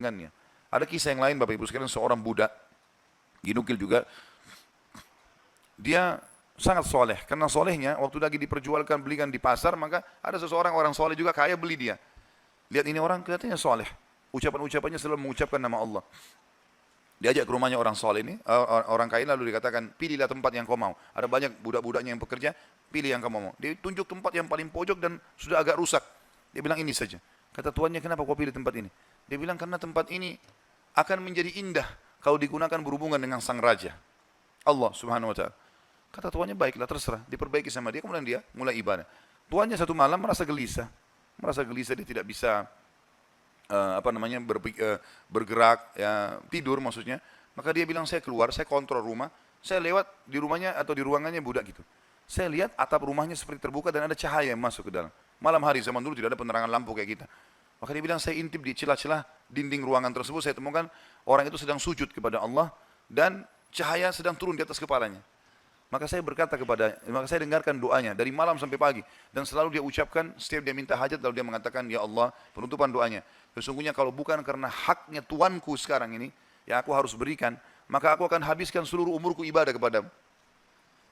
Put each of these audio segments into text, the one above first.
dengannya. Ada kisah yang lain Bapak Ibu sekalian, seorang budak, dinukil juga, dia sangat soleh. Karena solehnya, waktu lagi diperjualkan, belikan di pasar, maka ada seseorang orang soleh juga kaya beli dia. Lihat ini orang kelihatannya soleh. Ucapan-ucapannya selalu mengucapkan nama Allah. Diajak ke rumahnya orang soleh ini, orang kaya, lalu dikatakan, pilihlah tempat yang kau mau. Ada banyak budak-budaknya yang bekerja, pilih yang kau mau. Dia tunjuk tempat yang paling pojok dan sudah agak rusak. Dia bilang ini saja. Kata tuannya, kenapa kau pilih tempat ini? Dia bilang, karena tempat ini akan menjadi indah kalau digunakan berhubungan dengan sang raja, Allah subhanahu wa ta'ala. Kata tuannya, baiklah terserah. Diperbaiki sama dia, kemudian dia mulai ibadah. Tuannya satu malam merasa gelisah. Merasa gelisah, dia tidak bisa bergerak, ya, tidur maksudnya. Maka dia bilang, saya keluar, saya kontrol rumah, saya lewat di rumahnya atau di ruangannya budak gitu. Saya lihat atap rumahnya seperti terbuka dan ada cahaya yang masuk ke dalam. Malam hari, zaman dulu tidak ada penerangan lampu kayak kita. Maka dia bilang, saya intip di celah-celah dinding ruangan tersebut, saya temukan orang itu sedang sujud kepada Allah dan cahaya sedang turun di atas kepalanya. Maka saya dengarkan doanya dari malam sampai pagi, dan selalu dia ucapkan setiap dia minta hajat, lalu dia mengatakan, ya Allah, penutupan doanya, sesungguhnya kalau bukan karena haknya tuanku sekarang ini yang aku harus berikan, maka aku akan habiskan seluruh umurku ibadah kepadamu.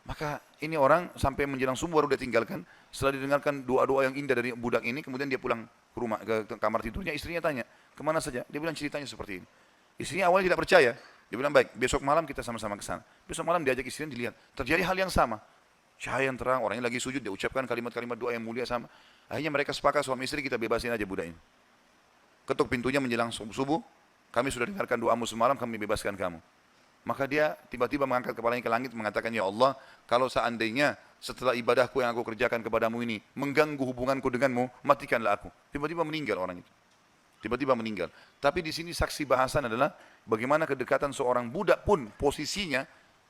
Maka ini orang sampai menjelang subuh baru dia tinggalkan. Setelah didengarkan doa-doa yang indah dari budak ini, kemudian dia pulang ke rumah, ke kamar tidurnya. Istrinya tanya, kemana saja? Dia bilang ceritanya seperti ini. Istrinya awalnya tidak percaya. Dia bilang, baik, besok malam kita sama-sama ke sana. Besok malam diajak istrinya, dilihat. Terjadi hal yang sama. Cahaya yang terang, orangnya lagi sujud, dia ucapkan kalimat-kalimat doa yang mulia sama. Akhirnya mereka sepakat suami istri, kita bebasin aja budak ini. Ketuk pintunya menjelang subuh, kami sudah dengarkan doamu semalam, kami bebaskan kamu. Maka dia tiba-tiba mengangkat kepalanya ke langit, mengatakan, ya Allah, kalau seandainya setelah ibadahku yang aku kerjakan kepadamu ini mengganggu hubunganku denganmu, matikanlah aku. Tiba-tiba meninggal orang itu. Tiba-tiba meninggal. Tapi di sini saksi bahasan adalah bagaimana kedekatan seorang budak pun posisinya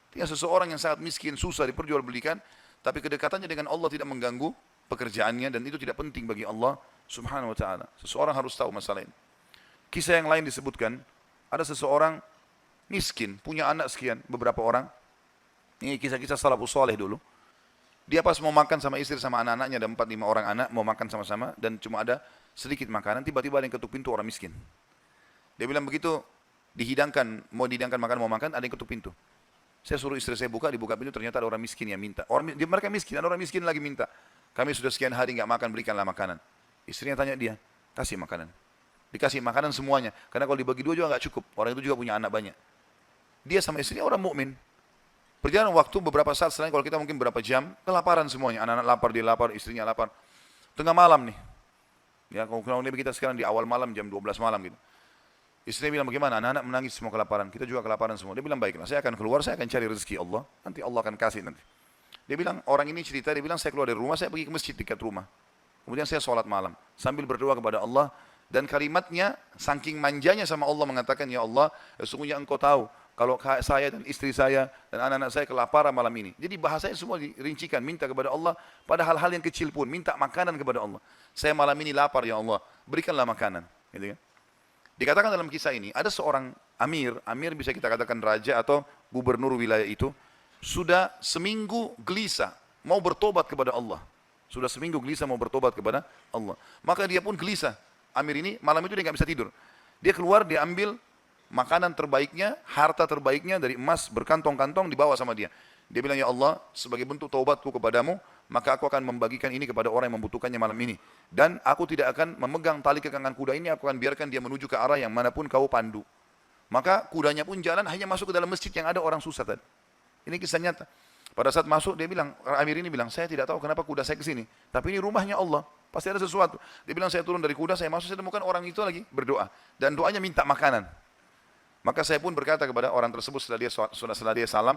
dengan seseorang yang sangat miskin, susah diperjualbelikan, tapi kedekatannya dengan Allah tidak mengganggu pekerjaannya, dan itu tidak penting bagi Allah subhanahu wa ta'ala. Seseorang harus tahu masalah ini. Kisah yang lain disebutkan, ada seseorang miskin, punya anak sekian, beberapa orang. Ini kisah-kisah salafus saleh dulu. Dia pas mau makan sama istri sama anak-anaknya, ada 4-5 orang anak, mau makan sama-sama, dan cuma ada sedikit makanan, tiba-tiba ada yang ketuk pintu, orang miskin. Dia bilang begitu, mau dihidangkan makan, mau makan, ada yang ketuk pintu. Saya suruh istri saya buka, dibuka pintu, ternyata ada orang miskin yang minta. Mereka miskin, ada orang miskin lagi minta. Kami sudah sekian hari nggak makan, berikanlah makanan. Istrinya tanya dia, kasih makanan. Dikasih makanan semuanya, karena kalau dibagi dua juga nggak cukup. Orang itu juga punya anak banyak. Dia sama istrinya orang mukmin. Berjalan waktu beberapa saat, selain kalau kita mungkin berapa jam, kelaparan semuanya. Anak-anak lapar, dia lapar, istrinya lapar. Tengah malam nih. Ya, kalau kita sekarang di awal malam, jam 12 malam gitu. Istrinya bilang, bagaimana? Anak-anak menangis semua kelaparan. Kita juga kelaparan semua. Dia bilang, baiklah, saya akan keluar, saya akan cari rezeki Allah. Nanti Allah akan kasih nanti. Dia bilang, orang ini cerita, dia bilang, saya keluar dari rumah, saya pergi ke masjid dekat rumah. Kemudian saya sholat malam, sambil berdoa kepada Allah. Dan kalimatnya, saking manjanya sama Allah mengatakan, ya Allah, sesungguhnya engkau tahu, kalau saya dan istri saya dan anak-anak saya kelaparan malam ini. Jadi bahasanya semua dirincikan, minta kepada Allah pada hal-hal yang kecil pun, minta makanan kepada Allah. Saya malam ini lapar ya Allah, berikanlah makanan. Gitu kan? Dikatakan dalam kisah ini, ada seorang amir bisa kita katakan raja atau gubernur wilayah itu, sudah seminggu gelisah, mau bertobat kepada Allah. Sudah seminggu gelisah mau bertobat kepada Allah. Maka dia pun gelisah. Amir ini malam itu dia nggak bisa tidur. Dia keluar, dia ambil makanan terbaiknya, harta terbaiknya dari emas berkantong-kantong dibawa sama dia. Dia bilang, ya Allah, sebagai bentuk taubatku kepadamu, maka aku akan membagikan ini kepada orang yang membutuhkannya malam ini. Dan aku tidak akan memegang tali kekangan kuda ini, aku akan biarkan dia menuju ke arah yang manapun kau pandu. Maka kudanya pun jalan, hanya masuk ke dalam masjid yang ada orang susah tadi. Ini kisah nyata. Pada saat masuk, dia bilang, Amir ini bilang, saya tidak tahu kenapa kuda saya ke sini, tapi ini rumahnya Allah. Pasti ada sesuatu. Dia bilang, saya turun dari kuda, saya masuk, saya temukan orang itu lagi berdoa. Dan doanya minta makanan. Maka saya pun berkata kepada orang tersebut setelah dia salam,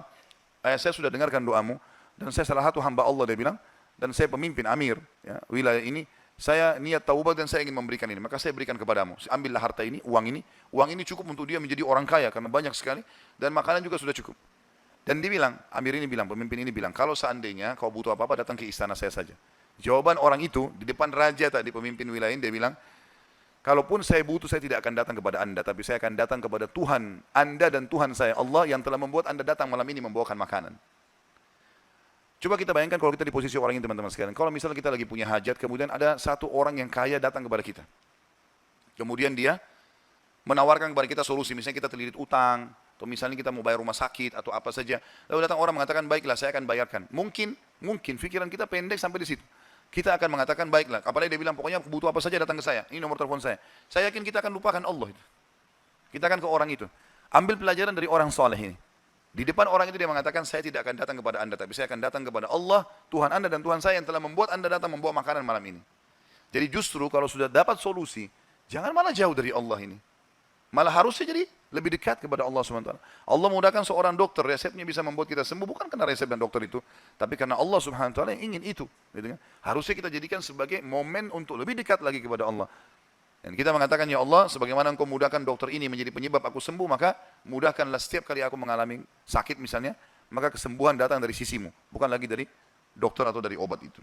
saya sudah dengarkan doamu, dan saya salah satu hamba Allah, dia bilang, dan saya pemimpin amir ya, wilayah ini, saya niat taubat dan saya ingin memberikan ini, maka saya berikan kepadamu. Ambillah harta ini, uang ini cukup untuk dia menjadi orang kaya, karena banyak sekali, dan makanan juga sudah cukup. Dan dia bilang, amir ini bilang, pemimpin ini bilang, kalau seandainya kau butuh apa-apa, datang ke istana saya saja. Jawaban orang itu, di depan raja tadi, pemimpin wilayah ini, dia bilang, kalaupun saya butuh, saya tidak akan datang kepada anda, tapi saya akan datang kepada Tuhan anda dan Tuhan saya, Allah yang telah membuat anda datang malam ini membawakan makanan. Coba kita bayangkan kalau kita di posisi orang ini, teman-teman sekalian. Kalau misalnya kita lagi punya hajat, kemudian ada satu orang yang kaya datang kepada kita. Kemudian dia menawarkan kepada kita solusi. Misalnya kita terlilit utang, atau misalnya kita mau bayar rumah sakit, atau apa saja. Lalu datang orang mengatakan, baiklah saya akan bayarkan. Mungkin pikiran kita pendek sampai di situ. Kita akan mengatakan, baiklah. Apalagi dia bilang, pokoknya butuh apa saja datang ke saya. Ini nomor telepon saya. Saya yakin kita akan lupakan Allah itu. Kita akan ke orang itu. Ambil pelajaran dari orang soleh ini. Di depan orang itu dia mengatakan, saya tidak akan datang kepada anda, tapi saya akan datang kepada Allah, Tuhan anda dan Tuhan saya yang telah membuat anda datang membawa makanan malam ini. Jadi justru kalau sudah dapat solusi, jangan malah jauh dari Allah ini. Malah harusnya jadi lebih dekat kepada Allah SWT. Allah mudahkan seorang dokter, resepnya bisa membuat kita sembuh, bukan karena resep dan dokter itu, tapi karena Allah SWT yang ingin itu. Gitu kan? Harusnya kita jadikan sebagai momen untuk lebih dekat lagi kepada Allah. Dan kita mengatakan, ya Allah, sebagaimana engkau mudahkan dokter ini menjadi penyebab aku sembuh, maka mudahkanlah setiap kali aku mengalami sakit misalnya, maka kesembuhan datang dari sisimu, bukan lagi dari dokter atau dari obat itu.